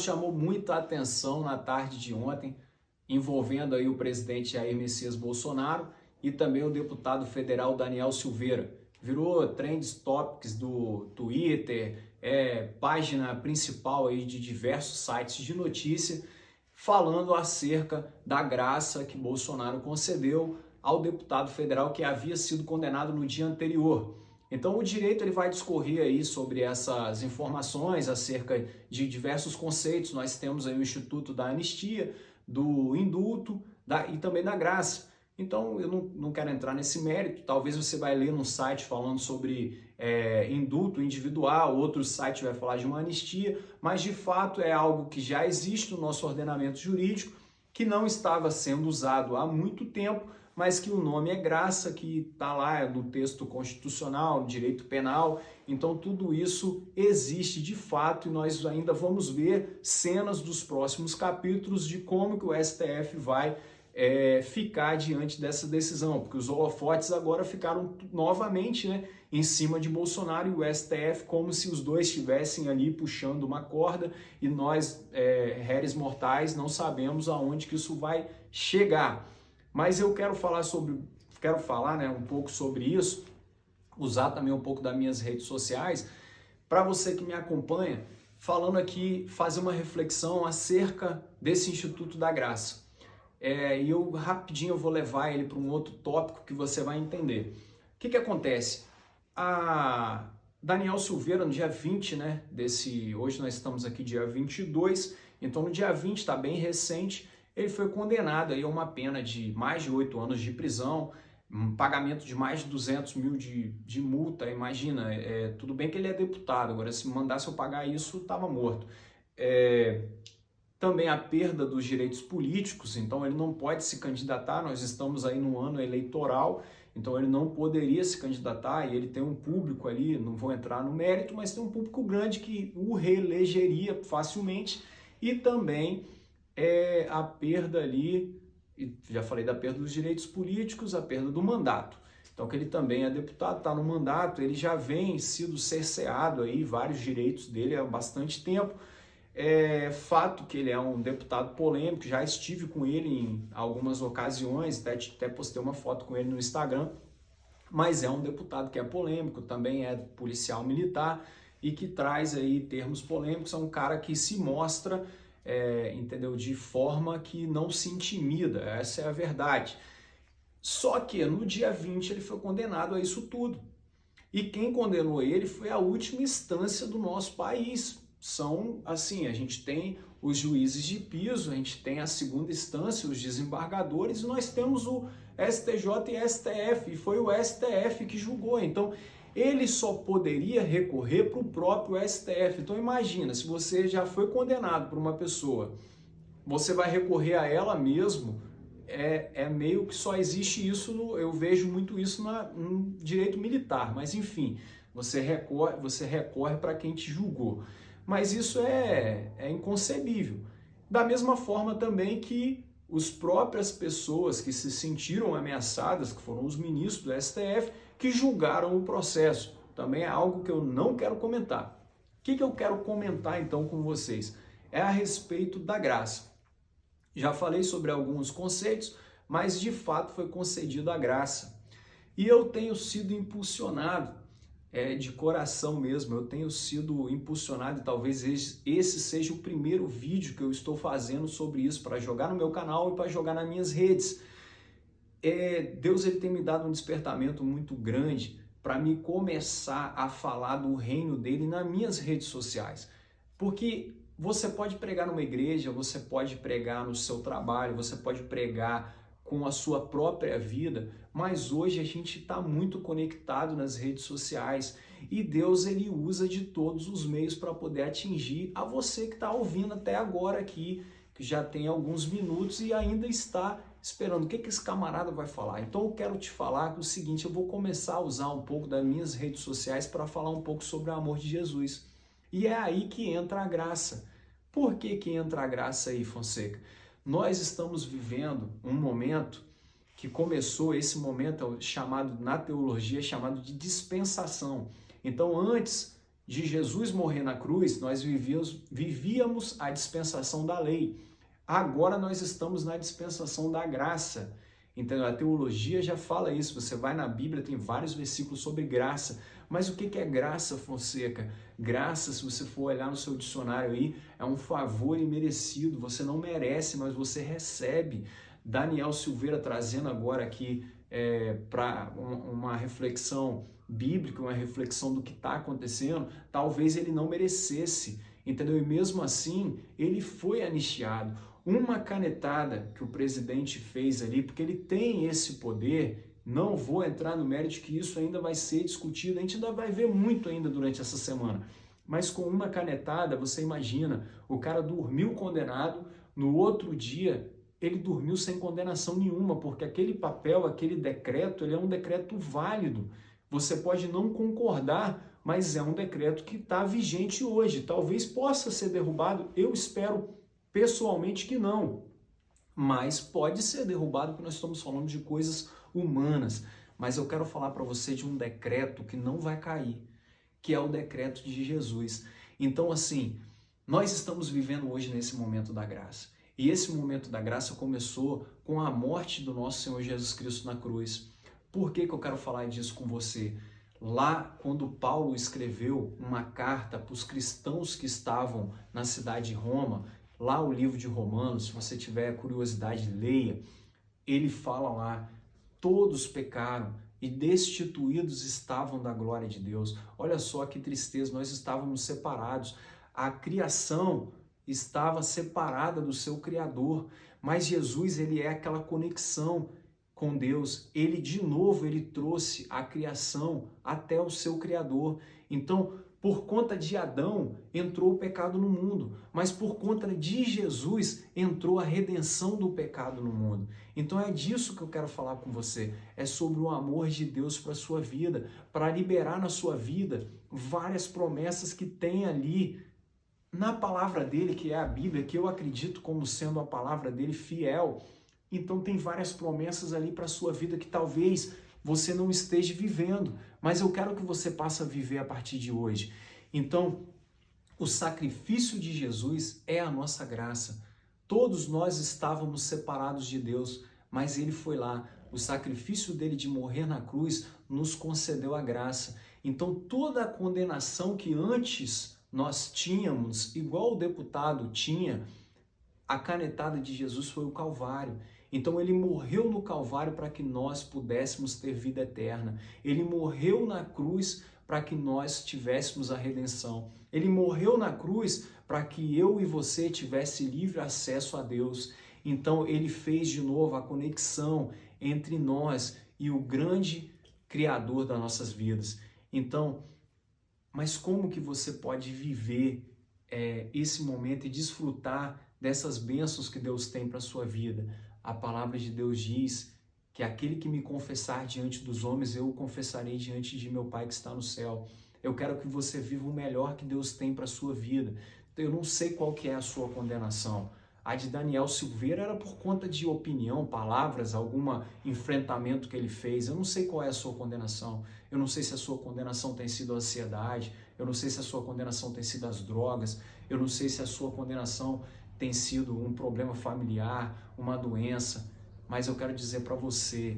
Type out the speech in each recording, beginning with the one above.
Chamou muita atenção na tarde de ontem, envolvendo aí o presidente Jair Messias Bolsonaro e também o deputado federal Daniel Silveira. Virou trends topics do Twitter, página principal aí de diversos sites de notícia, falando acerca da graça que Bolsonaro concedeu ao deputado federal que havia sido condenado no dia anterior. Então o direito ele vai discorrer aí sobre essas informações acerca de diversos conceitos. Nós temos aí o Instituto da Anistia, do Indulto e também da Graça. Então eu não quero entrar nesse mérito, talvez você vai ler num site falando sobre indulto individual, outro site vai falar de uma anistia, mas de fato é algo que já existe no nosso ordenamento jurídico, que não estava sendo usado há muito tempo, mas que o nome é graça, que está lá no texto constitucional, no direito penal. Então tudo isso existe de fato e nós ainda vamos ver cenas dos próximos capítulos de como que o STF vai ficar diante dessa decisão, porque os holofotes agora ficaram novamente, em cima de Bolsonaro e o STF, como se os dois estivessem ali puxando uma corda e nós, réis mortais, não sabemos aonde que isso vai chegar. Mas eu quero falar um pouco sobre isso, usar também um pouco das minhas redes sociais, para você que me acompanha, falando aqui, fazer uma reflexão acerca desse Instituto da Graça. E eu rapidinho vou levar ele para um outro tópico que você vai entender. O que acontece? A Daniel Silveira, no dia 20, hoje nós estamos aqui dia 22, então no dia 20, está bem recente, ele foi condenado aí a uma pena de mais de 8 anos de prisão, um pagamento de mais de 200 mil de multa. Imagina, tudo bem que ele é deputado, agora se mandasse eu pagar isso, estava morto. Também a perda dos direitos políticos, então ele não pode se candidatar, nós estamos aí no ano eleitoral, então ele não poderia se candidatar e ele tem um público ali, não vou entrar no mérito, mas tem um público grande que o reelegeria facilmente. E também a perda ali, já falei da perda dos direitos políticos, a perda do mandato. Então que ele também é deputado, está no mandato, ele já vem sido cerceado aí, vários direitos dele há bastante tempo. Fato que ele é um deputado polêmico, já estive com ele em algumas ocasiões, até postei uma foto com ele no Instagram, mas é um deputado que é polêmico, também é policial militar e que traz aí termos polêmicos, é um cara que se mostra, entendeu, de forma que não se intimida, essa é a verdade. Só que no dia 20 ele foi condenado a isso tudo. E quem condenou ele foi a última instância do nosso país. São, assim, a gente tem os juízes de piso, a gente tem a segunda instância, os desembargadores, e nós temos o STJ e STF, e foi o STF que julgou. Então, ele só poderia recorrer para o próprio STF. Então, imagina, se você já foi condenado por uma pessoa, você vai recorrer a ela mesmo, meio que só existe isso, eu vejo muito isso no direito militar, mas enfim, você recorre para quem te julgou. Mas isso é inconcebível. Da mesma forma também que as próprias pessoas que se sentiram ameaçadas, que foram os ministros do STF, que julgaram o processo. Também é algo que eu não quero comentar. O que eu quero comentar então com vocês? É a respeito da graça. Já falei sobre alguns conceitos, mas de fato foi concedida a graça. E eu tenho sido impulsionado, de coração mesmo, eu tenho sido impulsionado e talvez esse seja o primeiro vídeo que eu estou fazendo sobre isso, para jogar no meu canal e para jogar nas minhas redes. Deus ele tem me dado um despertamento muito grande para me começar a falar do reino dele nas minhas redes sociais. Porque você pode pregar numa igreja, você pode pregar no seu trabalho, você pode pregar com a sua própria vida, mas hoje a gente está muito conectado nas redes sociais e Deus ele usa de todos os meios para poder atingir a você que está ouvindo até agora aqui, que já tem alguns minutos e ainda está esperando o que esse camarada vai falar. Então eu quero te falar o seguinte, eu vou começar a usar um pouco das minhas redes sociais para falar um pouco sobre o amor de Jesus. E é aí que entra a graça. Por que entra a graça aí, Fonseca? Nós estamos vivendo um momento que começou, esse momento chamado na teologia, chamado de dispensação. Então, antes de Jesus morrer na cruz, nós vivíamos a dispensação da lei. Agora nós estamos na dispensação da graça. Então a teologia já fala isso, você vai na Bíblia, tem vários versículos sobre graça. Mas o que é graça, Fonseca? Graça, se você for olhar no seu dicionário aí, é um favor imerecido, você não merece, mas você recebe. Daniel Silveira trazendo agora aqui para uma reflexão bíblica, uma reflexão do que está acontecendo, talvez ele não merecesse, entendeu? E mesmo assim, ele foi anistiado. Uma canetada que o presidente fez ali, porque ele tem esse poder, não vou entrar no mérito que isso ainda vai ser discutido, a gente ainda vai ver muito ainda durante essa semana, mas com uma canetada, você imagina, o cara dormiu condenado, no outro dia ele dormiu sem condenação nenhuma, porque aquele papel, aquele decreto, ele é um decreto válido. Você pode não concordar, mas é um decreto que está vigente hoje. Talvez possa ser derrubado, eu espero pessoalmente que não, mas pode ser derrubado porque nós estamos falando de coisas humanas. Mas eu quero falar para você de um decreto que não vai cair, que é o decreto de Jesus. Então, assim, nós estamos vivendo hoje nesse momento da graça. E esse momento da graça começou com a morte do nosso Senhor Jesus Cristo na cruz. Por que eu quero falar disso com você? Lá, quando Paulo escreveu uma carta para os cristãos que estavam na cidade de Roma, lá o livro de Romanos, se você tiver curiosidade, leia, ele fala lá, todos pecaram e destituídos estavam da glória de Deus. Olha só que tristeza, nós estávamos separados. A criação estava separada do seu Criador, mas Jesus, ele é aquela conexão com Deus. Ele, de novo, ele trouxe a criação até o seu Criador. Então, por conta de Adão, entrou o pecado no mundo, mas por conta de Jesus, entrou a redenção do pecado no mundo. Então é disso que eu quero falar com você, é sobre o amor de Deus para a sua vida, para liberar na sua vida várias promessas que tem ali na palavra dele, que é a Bíblia, que eu acredito como sendo a palavra dele fiel. Então tem várias promessas ali para a sua vida que talvez você não esteja vivendo, mas eu quero que você passe a viver a partir de hoje. Então, o sacrifício de Jesus é a nossa graça. Todos nós estávamos separados de Deus, mas ele foi lá. O sacrifício dele de morrer na cruz nos concedeu a graça. Então, toda a condenação que antes nós tínhamos, igual o deputado tinha, a canetada de Jesus foi o Calvário. Então ele morreu no Calvário para que nós pudéssemos ter vida eterna. Ele morreu na cruz para que nós tivéssemos a redenção. Ele morreu na cruz para que eu e você tivesse livre acesso a Deus. Então ele fez de novo a conexão entre nós e o grande Criador das nossas vidas. Então, mas como que você pode viver esse momento e desfrutar dessas bênçãos que Deus tem para a sua vida? A palavra de Deus diz que aquele que me confessar diante dos homens, eu o confessarei diante de meu Pai que está no céu. Eu quero que você viva o melhor que Deus tem para a sua vida. Eu não sei qual que é a sua condenação. A de Daniel Silveira era por conta de opinião, palavras, algum enfrentamento que ele fez. Eu não sei qual é a sua condenação. Eu não sei se a sua condenação tem sido a ansiedade. Eu não sei se a sua condenação tem sido as drogas. Eu não sei se a sua condenação tem sido um problema familiar, uma doença. Mas eu quero dizer para você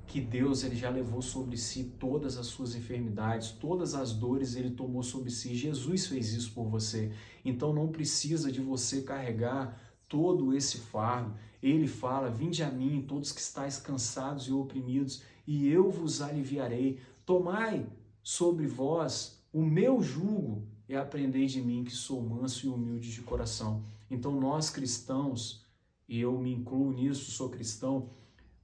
que Deus, ele já levou sobre si todas as suas enfermidades, todas as dores ele tomou sobre si. Jesus fez isso por você. Então não precisa de você carregar todo esse fardo. Ele fala: vinde a mim, todos que estáis cansados e oprimidos, e eu vos aliviarei. Tomai sobre vós o meu jugo e aprendei de mim, que sou manso e humilde de coração. Então nós cristãos, e eu me incluo nisso, sou cristão,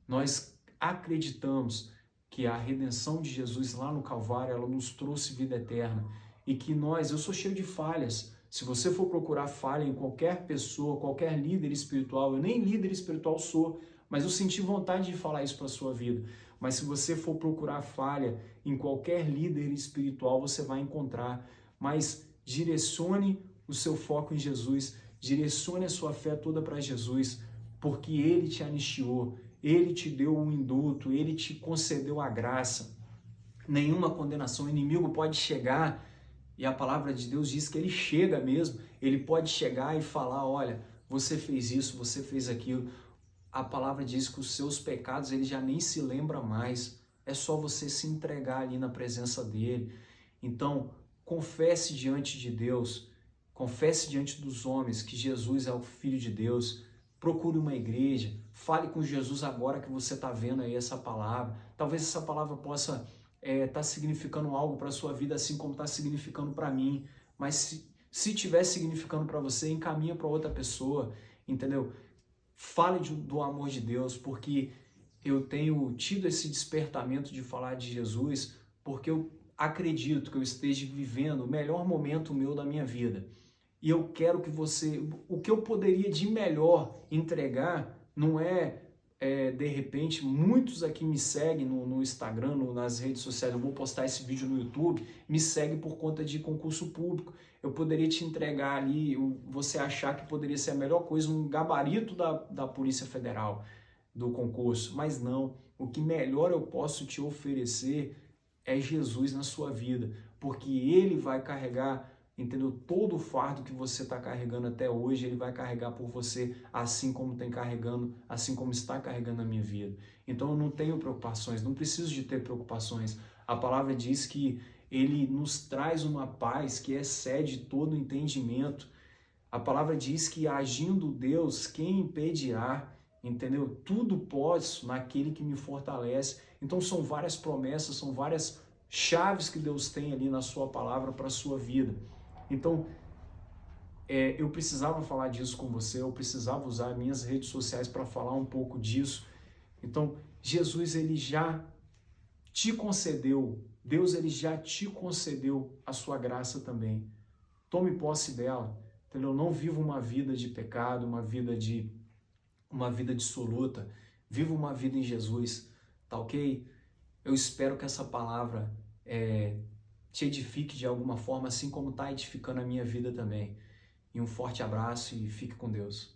nós acreditamos que a redenção de Jesus lá no Calvário, ela nos trouxe vida eterna e que eu sou cheio de falhas. Se você for procurar falha em qualquer pessoa, qualquer líder espiritual, eu nem líder espiritual sou, mas eu senti vontade de falar isso para a sua vida. Mas se você for procurar falha em qualquer líder espiritual, você vai encontrar. Mas direcione o seu foco em Jesus, direcione a sua fé toda para Jesus, porque Ele te anistiou, Ele te deu um indulto, Ele te concedeu a graça. Nenhuma condenação, o inimigo pode chegar E a palavra de Deus diz que ele chega mesmo, ele pode chegar e falar, olha, você fez isso, você fez aquilo. A palavra diz que os seus pecados ele já nem se lembra mais. É só você se entregar ali na presença dele. Então, confesse diante de Deus, confesse diante dos homens que Jesus é o Filho de Deus. Procure uma igreja, fale com Jesus agora que você está vendo aí essa palavra. Talvez essa palavra possa tá significando algo para a sua vida, assim como está significando para mim. Mas se estiver significando para você, encaminha para outra pessoa, entendeu? Fale do amor de Deus, porque eu tenho tido esse despertamento de falar de Jesus, porque eu acredito que eu esteja vivendo o melhor momento meu da minha vida. E eu quero que você... O que eu poderia de melhor entregar não de repente, muitos aqui me seguem no Instagram, nas redes sociais, eu vou postar esse vídeo no YouTube, me seguem por conta de concurso público. Eu poderia te entregar ali, você achar que poderia ser a melhor coisa, um gabarito da Polícia Federal, do concurso, mas não. O que melhor eu posso te oferecer é Jesus na sua vida, porque Ele vai carregar, entendeu? Todo o fardo que você está carregando até hoje, Ele vai carregar por você, assim como está carregando a minha vida. Então eu não tenho preocupações, não preciso de ter preocupações. A palavra diz que Ele nos traz uma paz que excede todo entendimento. A palavra diz que agindo Deus, quem impedirá? Entendeu? Tudo posso naquele que me fortalece. Então são várias promessas, são várias chaves que Deus tem ali na sua palavra para a sua vida. Então, eu precisava falar disso com você, eu precisava usar minhas redes sociais para falar um pouco disso. Então, Jesus, ele já te concedeu, Deus, ele já te concedeu a sua graça também. Tome posse dela, entendeu? Não viva uma vida de pecado, uma vida dissoluta. Viva uma vida em Jesus, tá ok? Eu espero que essa palavra te edifique de alguma forma, assim como está edificando a minha vida também. E um forte abraço e fique com Deus.